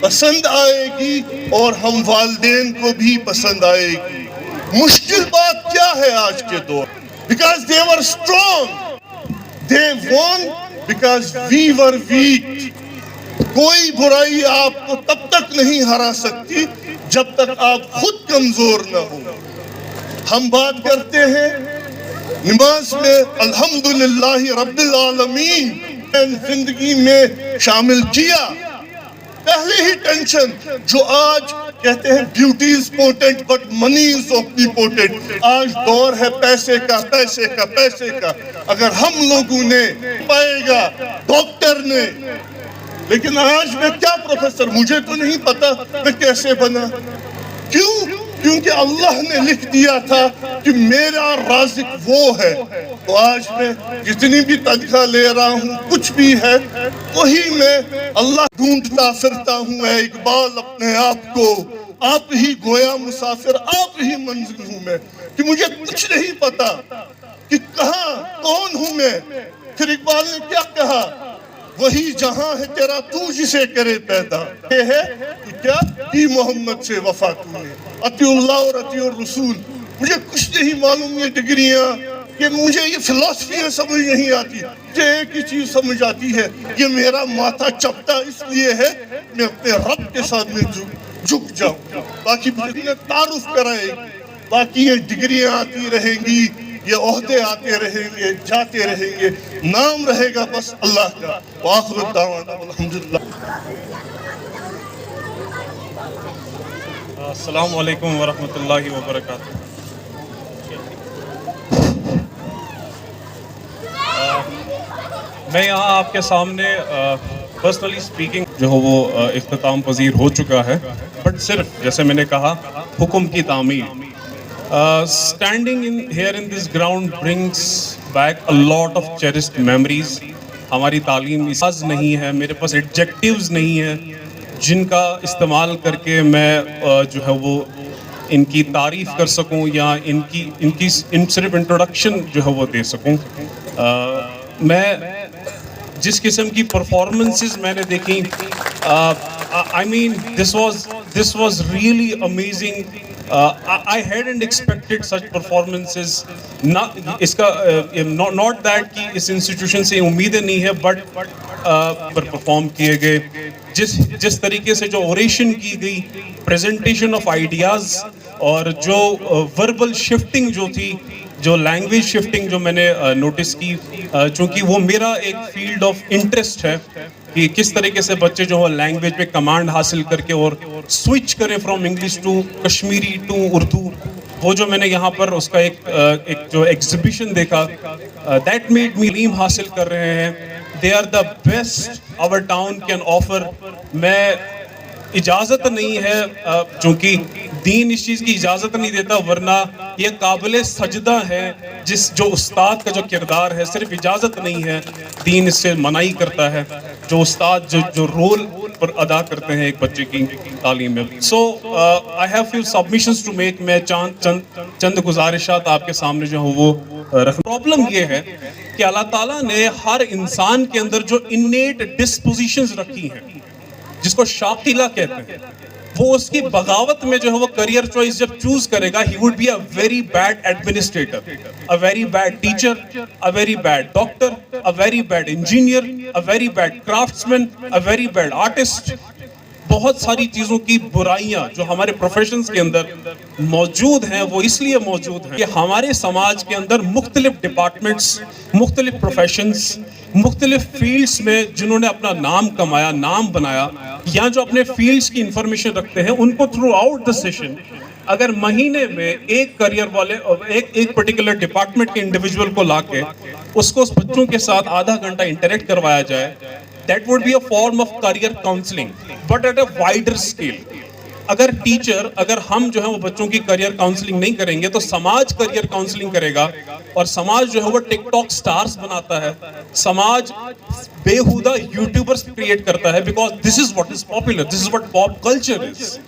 پسند آئے گی اور ہم والدین کو بھی پسند آئے گی. مشکل بات کیا ہے آج کے دور؟ Because they were strong. They won because we were weak. کوئی برائی آپ کو تب تک نہیں ہرا سکتی جب تک آپ خود کمزور نہ ہو. ہم بات کرتے ہیں نماز میں الحمدللہ رب العالمین زندگی میں شامل کیا. پہلے ہی ٹینشن جو آج کہتے ہیں بیوٹی از پورٹنٹ بٹ منی از اومنیپوٹنٹ. آج دور ہے پیسے کا پیسے کا پیسے کا. اگر ہم لوگوں نے پائے گا ڈاکٹر نے، لیکن آج میں کیا پروفیسر، مجھے تو نہیں پتا میں کیسے بنا. کیوں؟ کیونکہ اللہ نے لکھ دیا تھا کہ میرا رازق وہ ہے. تو آج میں جتنی بھی تنخواہ لے رہا ہوں کچھ بھی ہے وہی میں اللہ ڈھونڈتا پھرتا ہوں. اے اقبال اپنے آپ کو آپ ہی گویا مسافر، آپ ہی منزل ہوں میں، کہ مجھے کچھ نہیں پتا کہ کہاں کون ہوں میں. پھر اقبال نے کیا کہا؟ وہی جہاں ہے تیرا تو جسے کرے پیدا. یہ ہے کہ کیا کی محمد سے وفا تو نے، اطیع اللہ اور اطیع الرسول. مجھے کچھ نہیں معلوم یہ ڈگریاں، کہ مجھے یہ فلسفیاں سمجھ نہیں آتی. مجھے ایک ہی چیز سمجھ آتی ہے، یہ میرا ماتھا چپٹا اس لیے ہے میں اپنے رب کے ساتھ میں جھک جاؤں. باقی تعارف کرائے، باقی یہ ڈگریاں آتی رہیں گی، یہ عہدے آتے رہیں گے، جاتے رہیں گے، نام رہے گا بس اللہ کا. وآخر الدعوانا الحمدللہ. السلام علیکم ورحمۃ اللہ وبرکاتہ. میں یہاں آپ کے سامنے پرسنلی اسپیکنگ جو ہے وہ اختتام پذیر ہو چکا ہے، بٹ صرف جیسے میں نے کہا حکم کی تعمیل. Standing here in this ground brings back a lot of cherished memories. ہماری تعلیم اساس نہیں ہے، میرے پاس ایڈجیکٹیوز نہیں ہیں جن کا استعمال کر کے میں جو ہے وہ ان کی تعریف کر سکوں یا ان کی صرف انٹروڈکشن جو ہے وہ دے سکوں. میں جس قسم کی پرفارمنسز میں نے دیکھی، I mean this was really amazing. I hadn't expected such performances. Not that کہ اس انسٹیٹیوشن سے امیدیں نہیں ہے، بٹ پرفارم کیے گئے جس طریقے سے جو اوریشن کی گئی، پریزنٹیشن آف آئیڈیاز، اور جو وربل شفٹنگ جو تھی، جو لینگویج شفٹنگ جو میں نے نوٹس کی، چونکہ وہ میرا ایک فیلڈ آف انٹرسٹ ہے کہ کس طریقے سے بچے جو ہے لینگویج پہ کمانڈ حاصل کر کے اور سوئچ کریں from English to Kashmiri to Urdu. وہ جو میں نے یہاں پر اس کا ایک جو ایگزیبیشن دیکھا، دیٹ میڈ می علم حاصل کر رہے ہیں. They are the best our town can offer. میں اجازت نہیں ہے، چونکہ دین اس چیز کی اجازت نہیں دیتا، ورنہ یہ قابل سجدہ ہے جو استاد کا جو کردار ہے، صرف اجازت نہیں ہے، دین اس سے منائی کرتا ہے. جو استاد جو رول پر ادا کرتے ہیں ایک بچے کی تعلیم میں. So I have few submissions to make. میں چند گزارشات آپ کے سامنے جو ہے وہ رکھ. پرابلم یہ ہے کہ اللہ تعالیٰ نے ہر انسان کے اندر جو انیٹ ڈسپوزیشنز رکھی ہیں، جس کو شاقلہ کہتے ہیں، وہ اس کی بغاوت میں جو ہے وہ کریئر چوائس جب چوز کرے گا، he would be a very bad administrator, a very bad teacher, a very bad doctor, a very bad engineer, a very bad craftsman, a very bad artist. بہت ساری چیزوں کی برائیاں جو ہمارے پروفیشنز کے اندر موجود ہیں، وہ اس لیے موجود ہیں کہ ہمارے سماج کے اندر مختلف ڈپارٹمنٹس، مختلف پروفیشنز، مختلف فیلڈز میں جنہوں نے اپنا نام کمایا، نام بنایا، یا جو اپنے فیلڈز کی انفارمیشن رکھتے ہیں، ان کو تھرو آؤٹ دا سیشن اگر مہینے میں ایک کریئر والے ایک پرٹیکولر ڈپارٹمنٹ کے انڈیویجول کو لا کے اس کو اس بچوں کے ساتھ آدھا گھنٹہ انٹریکٹ کروایا جائے، that would be a form of career counseling, but at a wider scale. اگر ٹیچر، اگر ہم جو ہے وہ بچوں کی کریئر کاؤنسلنگ نہیں کریں گے تو سماج کریئر کاؤنسلنگ کرے گا، اور سماج جو ہے وہ ٹک ٹاک سٹارز بناتا ہے، سماج بےہودہ یوٹیوبرز کریٹ کرتا ہے، because this is what is popular, this is what pop culture is.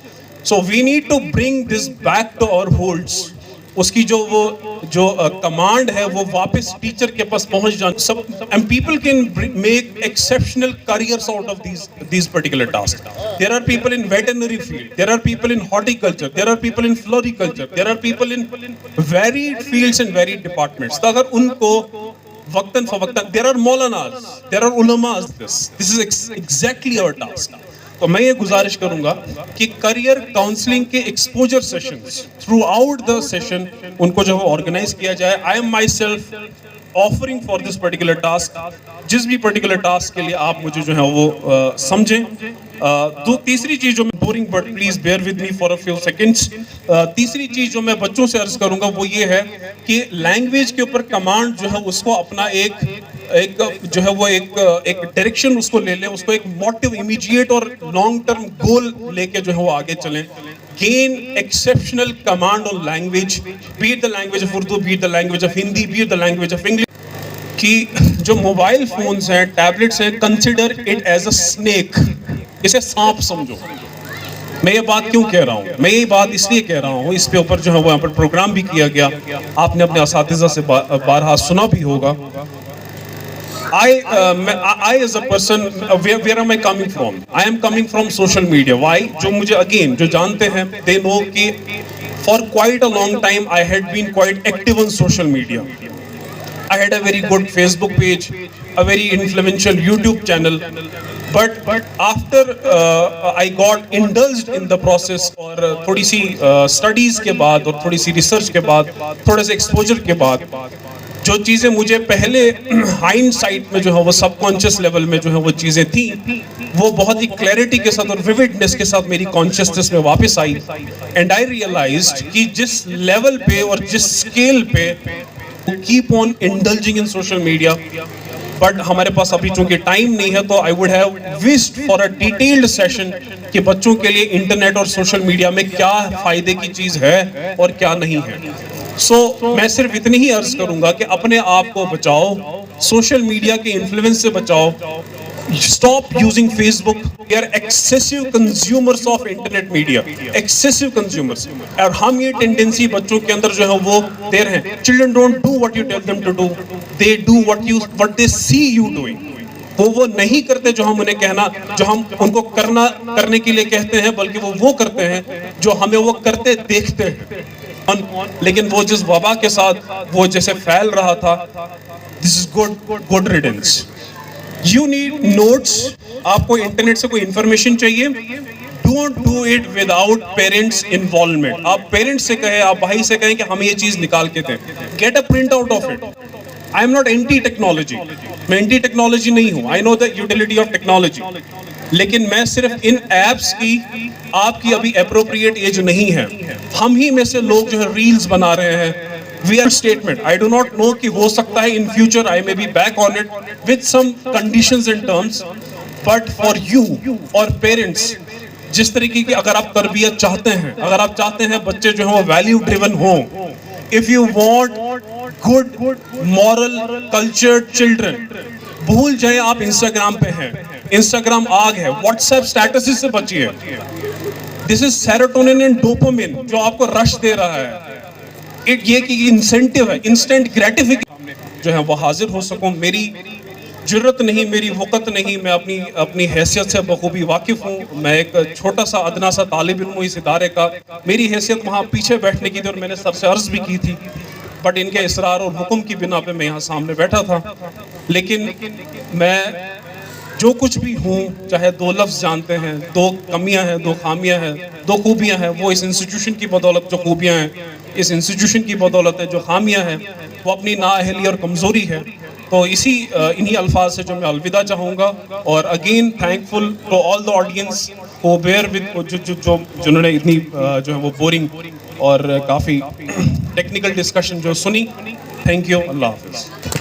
So we need to bring this back to our holds. اس کی جو کمانڈ ہے وہ واپس ٹیچر کے پاس پہنچ جانا سب. And people can make exceptional careers out of these particular task. There are people in veterinary field, there are people in horticulture, there are people in floriculture, there are people in varied fields and varied departments. تو اگر ان کو وقتاً فوقتاً, there are maulanas, there are ulema, this is exactly our task. تو میں یہ گزارش کروں گا کہ کریئر کاؤنسلنگ کے exposure sessions throughout the session ان کو جو ہے آرگنائز کیا جائے. I am myself offering for this particular task. جس بھی پرٹیکولر ٹاسک کے لیے آپ مجھے جو ہے وہ سمجھیں. تیسری چیز جو میں boring but please bear with me for a few seconds. تیسری چیز جو میں بچوں سے عرض کروں گا وہ یہ ہے کہ لینگویج کے اوپر کمانڈ جو ہے اس کو اپنا ایک جو ہے وہ ایک ڈائریکشن اس کو لے لیں, اس کو ایک موٹیو امیجیٹ اور لانگ ٹرم گول لے کے جو ہے وہ آگے چلیں. gain exceptional command on language, be it the language of Urdu, be it the language of Hindi, be it the language of English. کہ جو موبائل فونز ہیں, ٹیبلٹس ہیں, consider it as a snake, اسے سانپ سمجھو. میں یہ بات کیوں کہہ رہا ہوں؟ میں یہ بات اس لیے کہہ رہا ہوں, اس پہ اوپر جو ہے وہ یہاں پر پروگرام بھی کیا گیا, آپ نے اپنے اساتذہ سے بارہا سنا بھی ہوگا. I as a person, where am I coming from? I am coming from social media. Why? جو مجھے again جو جانتے ہیں they know کہ for quite a long time I had been quite active on social media. I had a very good Facebook page, a very influential YouTube channel. But after I got indulged in the process اور تھوڑی سی studies کے بعد اور تھوڑی سی research کے بعد, تھوڑے سے exposure کے بعد, جو چیزیں مجھے پہلے ہائنڈ سائٹ میں جو ہے وہ سب کانشیس لیول میں جو ہے وہ چیزیں تھیں, وہ بہت ہی کلیئرٹی کے ساتھ اور ویوڈنس کے ساتھ میری کانشیسنس میں واپس آئی. اینڈ آئی ریئلائزڈ کہ جس لیول پہ اور جس اسکیل پہ keep on indulging in social media, but ہمارے پاس ابھی چونکہ ٹائم نہیں ہے تو I would have wished for a detailed session کہ بچوں کے لیے انٹرنیٹ اور سوشل میڈیا میں کیا فائدے کی چیز ہے اور کیا نہیں ہے. سو میں صرف اتنی ہی عرض کروں گا کہ اپنے آپ کو بچاؤ, سوشل میڈیا کے انفلوئنس سے بچاؤ. Stop using Facebook. We are excessive consumers of internet media. Excessive consumers. اور ہم یہ ٹینڈنسی بچوں کے اندر جو ہے وہ دے رہے ہیں. Children don't do what you tell them to do. They do what they see you doing. وہ نہیں کرتے جو ہم انہیں کہنا, جو ہم ان کو کرنے کے لیے کہتے ہیں, بلکہ وہ کرتے ہیں جو ہمیں وہ کرتے دیکھتے ہیں. لیکن وہ جس وبا کے ساتھ وہ جیسے پھیل رہا تھا, this is good riddance. You need notes. آپ کو انٹرنیٹ سے کوئی انفارمیشن چاہیے, don't do it without parents involvement. آپ پیرنٹس سے کہیں, آپ بھائی سے کہیں کہ ہمیں یہ چیز نکال کے دیں. Get a print out of it. I am not anti technology. میں anti technology نہیں ہوں. I know the utility of technology. لیکن میں صرف ان ایپس کی آپ کی ابھی اپروپریٹ ایج نہیں ہے. ہم ہی میں سے لوگ جو ہے ریلز بنا رہے ہیں. We are statement. I do not know کہ ہو سکتا ہے in future I may be back on it with some conditions and terms. But for you or parents, جس طریقے کی اگر آپ تربیت چاہتے ہیں, اگر آپ چاہتے ہیں بچے جو ہیں وہ ویلیو ڈریون ہوں, if you want good moral cultured children, بھول جائیں آپ انسٹاگرام پہ ہیں. انسٹاگرام آگ ہے, واٹس ایپ اسٹیٹس سے بچیے. دس از سیروٹونن اینڈ ڈوپامن جو آپ کو رش دے رہا ہے. یہ کہ انسینٹیو ہے, انسٹنٹ گریٹیفیکیشن جو ہے وہ حاضر ہو سکوں. میری جرت نہیں, میری وقت نہیں, میں اپنی حیثیت سے بخوبی واقف ہوں. میں ایک چھوٹا سا ادنا سا طالب علم ہوں اس ادارے کا. میری حیثیت وہاں پیچھے بیٹھنے کی تھی اور میں نے سب سے عرض بھی کی تھی, بٹ ان کے اصرار اور حکم کی بنا پہ میں یہاں سامنے بیٹھا تھا. لیکن میں جو کچھ بھی ہوں, چاہے 2 لفظ جانتے ہیں, 2 کمیاں ہیں, 2 خامیاں ہیں, 2 خوبیاں ہیں, وہ اس انسٹیٹیوشن کی بدولت جو خوبیاں ہیں, اس انسٹیٹیوشن کی بدولت ہے جو خامیاں ہیں, وہ اپنی نااہلی اور کمزوری ہے. تو انہی الفاظ سے جو میں الوداع چاہوں گا. اور again thankful to all the audience who bear with جنہوں نے اتنی جو ہے وہ بورنگ اور کافی ٹیکنیکل ڈسکشن جو سنی. Thank you. اللہ حافظ.